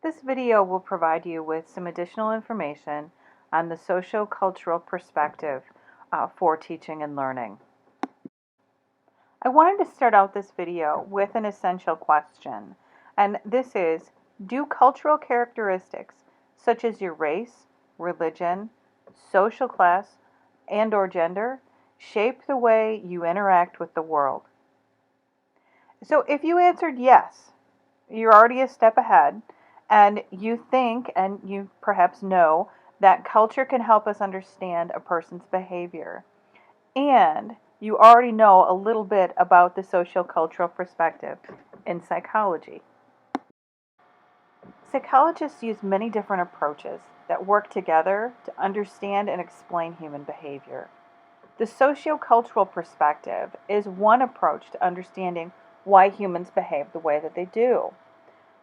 This video will provide you with some additional information on the socio-cultural perspective for teaching and learning. I wanted to start out this video with an essential question, and this is, do cultural characteristics such as your race, religion, social class, and/or gender shape the way you interact with the world? So if you answered yes, you're already a step ahead, and you think and you perhaps know that culture can help us understand a person's behavior. And you already know a little bit about the sociocultural perspective in psychology. Psychologists use many different approaches that work together to understand and explain human behavior. The sociocultural perspective is one approach to understanding why humans behave the way that they do.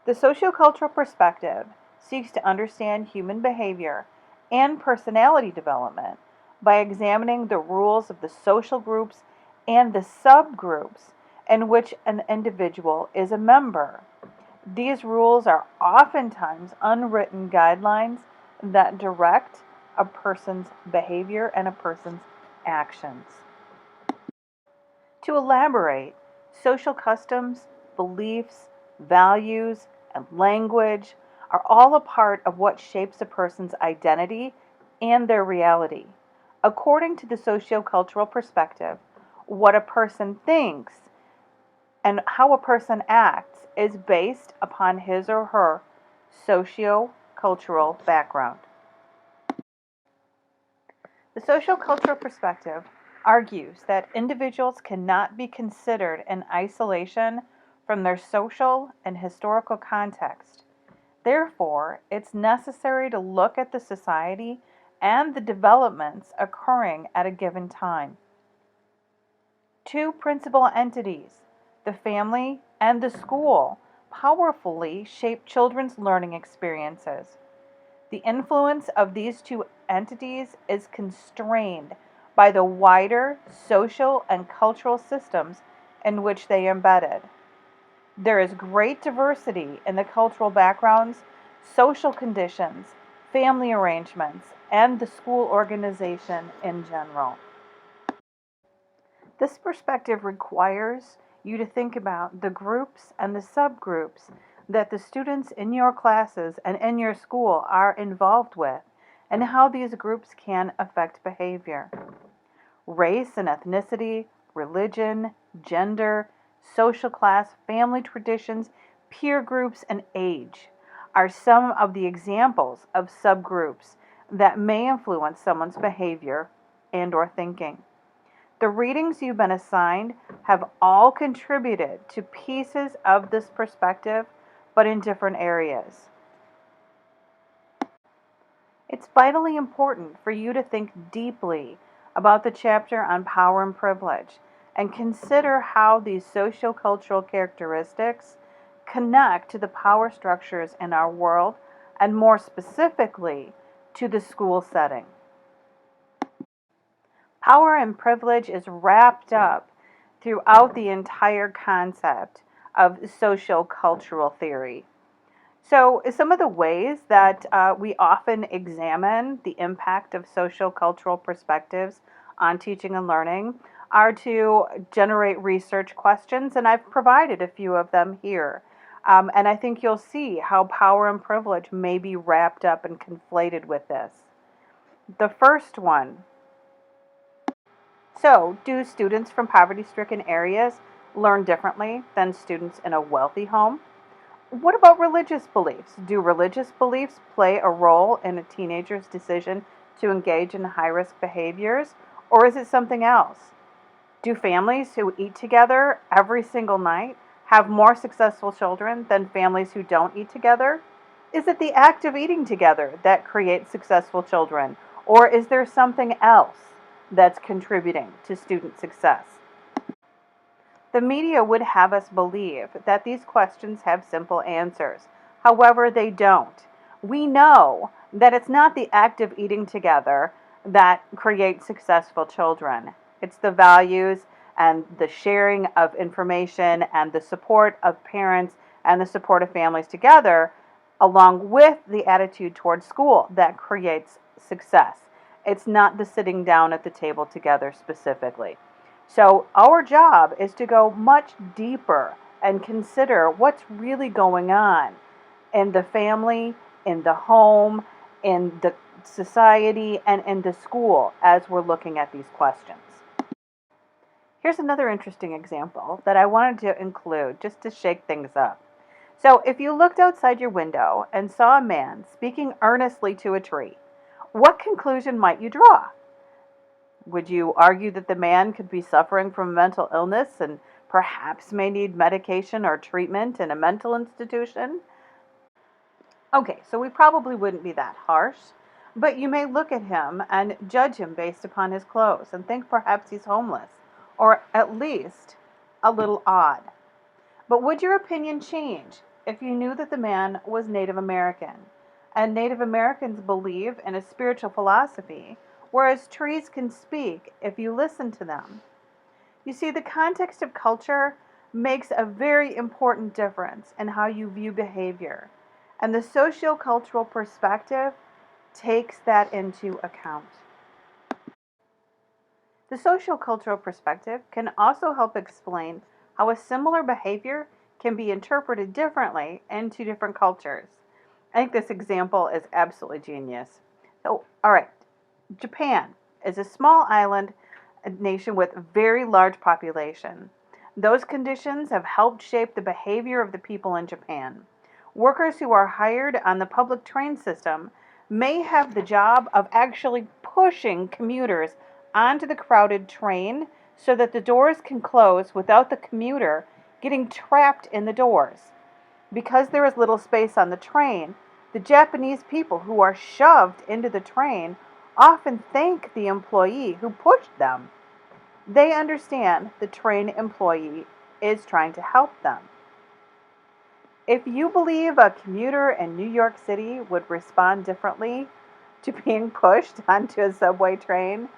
The sociocultural perspective seeks to understand human behavior and personality development by examining the rules of the social groups and the subgroups in which an individual is a member. These rules are oftentimes unwritten guidelines that direct a person's behavior and a person's actions. To elaborate, social customs, beliefs, values, and language are all a part of what shapes a person's identity and their reality. According to the sociocultural perspective, what a person thinks and how a person acts is based upon his or her sociocultural background. The sociocultural perspective argues that individuals cannot be considered in isolation from their social and historical context. Therefore, it's necessary to look at the society and the developments occurring at a given time. Two principal entities, the family and the school, powerfully shape children's learning experiences. The influence of these two entities is constrained by the wider social and cultural systems in which they are embedded. There is great diversity in the cultural backgrounds, social conditions, family arrangements, and the school organization in general. This perspective requires you to think about the groups and the subgroups that the students in your classes and in your school are involved with, and how these groups can affect behavior. Race and ethnicity, religion, gender, social class, family traditions, peer groups, and age are some of the examples of subgroups that may influence someone's behavior and/or thinking. The readings you've been assigned have all contributed to pieces of this perspective, but in different areas. It's vitally important for you to think deeply about the chapter on power and privilege and consider how these sociocultural characteristics connect to the power structures in our world, and more specifically to the school setting. Power and privilege is wrapped up throughout the entire concept of sociocultural theory. So some of the ways that we often examine the impact of sociocultural perspectives on teaching and learning are to generate research questions, and I've provided a few of them here. And I think you'll see how power and privilege may be wrapped up and conflated with this. The first one. So, do students from poverty-stricken areas learn differently than students in a wealthy home? What about religious beliefs? Do religious beliefs play a role in a teenager's decision to engage in high-risk behaviors, or is it something else? Do families who eat together every single night have more successful children than families who don't eat together? Is it the act of eating together that creates successful children, or is there something else that's contributing to student success? The media would have us believe that these questions have simple answers. However, they don't. We know that it's not the act of eating together that creates successful children. It's the values and the sharing of information and the support of parents and the support of families together along with the attitude towards school that creates success. It's not the sitting down at the table together specifically. So, our job is to go much deeper and consider what's really going on in the family, in the home, in the society, and in the school as we're looking at these questions. Here's another interesting example that I wanted to include just to shake things up. So, if you looked outside your window and saw a man speaking earnestly to a tree, what conclusion might you draw? Would you argue that the man could be suffering from mental illness and perhaps may need medication or treatment in a mental institution? Okay, so we probably wouldn't be that harsh, but you may look at him and judge him based upon his clothes and think perhaps he's homeless, or at least a little odd. But would your opinion change if you knew that the man was Native American? And Native Americans believe in a spiritual philosophy, whereas trees can speak if you listen to them. You see, the context of culture makes a very important difference in how you view behavior, and the sociocultural perspective takes that into account. The sociocultural perspective can also help explain how a similar behavior can be interpreted differently in two different cultures. I think this example is absolutely genius. So, all right, Japan is a small island nation with a very large population. Those conditions have helped shape the behavior of the people in Japan. Workers who are hired on the public train system may have the job of actually pushing commuters onto the crowded train so that the doors can close without the commuter getting trapped in the doors. Because there is little space on the train, the Japanese people who are shoved into the train often thank the employee who pushed them. They understand the train employee is trying to help them. If you believe a commuter in New York City would respond differently to being pushed onto a subway train,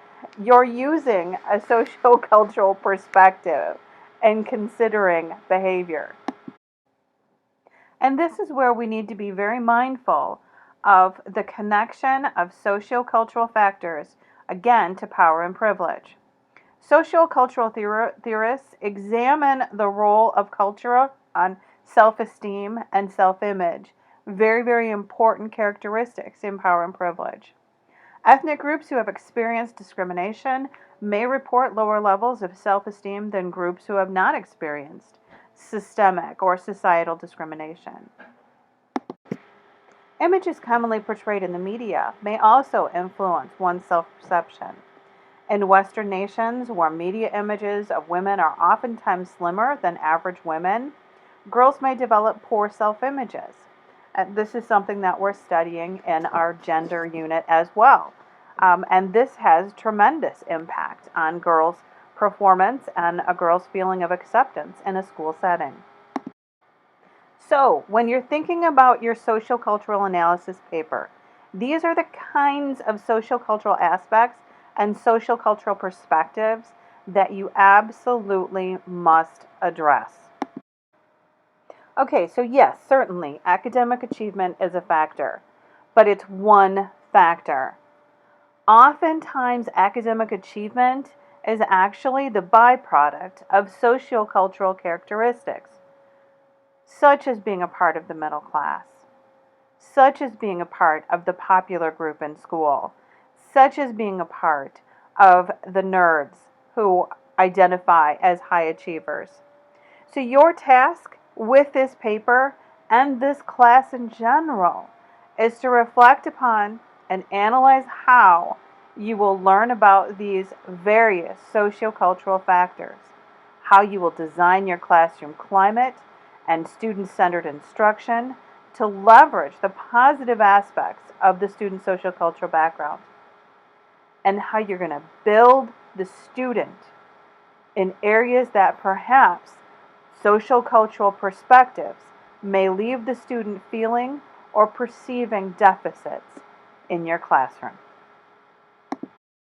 you're using a sociocultural perspective and considering behavior. And this is where we need to be very mindful of the connection of sociocultural factors, again, to power and privilege. Sociocultural theorists examine the role of culture on self-esteem and self-image, very, very important characteristics in power and privilege. Ethnic groups who have experienced discrimination may report lower levels of self-esteem than groups who have not experienced systemic or societal discrimination. Images commonly portrayed in the media may also influence one's self-perception. In Western nations, where media images of women are oftentimes slimmer than average women, girls may develop poor self-images. This is something that we're studying in our gender unit as well. And this has tremendous impact on girls' performance and a girl's feeling of acceptance in a school setting. So, when you're thinking about your sociocultural analysis paper, these are the kinds of sociocultural aspects and sociocultural perspectives that you absolutely must address. Okay, so yes, certainly, academic achievement is a factor, but it's one factor. Oftentimes, academic achievement is actually the byproduct of sociocultural characteristics, such as being a part of the middle class, such as being a part of the popular group in school, such as being a part of the nerds who identify as high achievers. So your task with this paper and this class in general is to reflect upon and analyze how you will learn about these various sociocultural factors, how you will design your classroom climate and student-centered instruction to leverage the positive aspects of the student sociocultural background, and how you're going to build the student in areas that perhaps sociocultural perspectives may leave the student feeling or perceiving deficits in your classroom.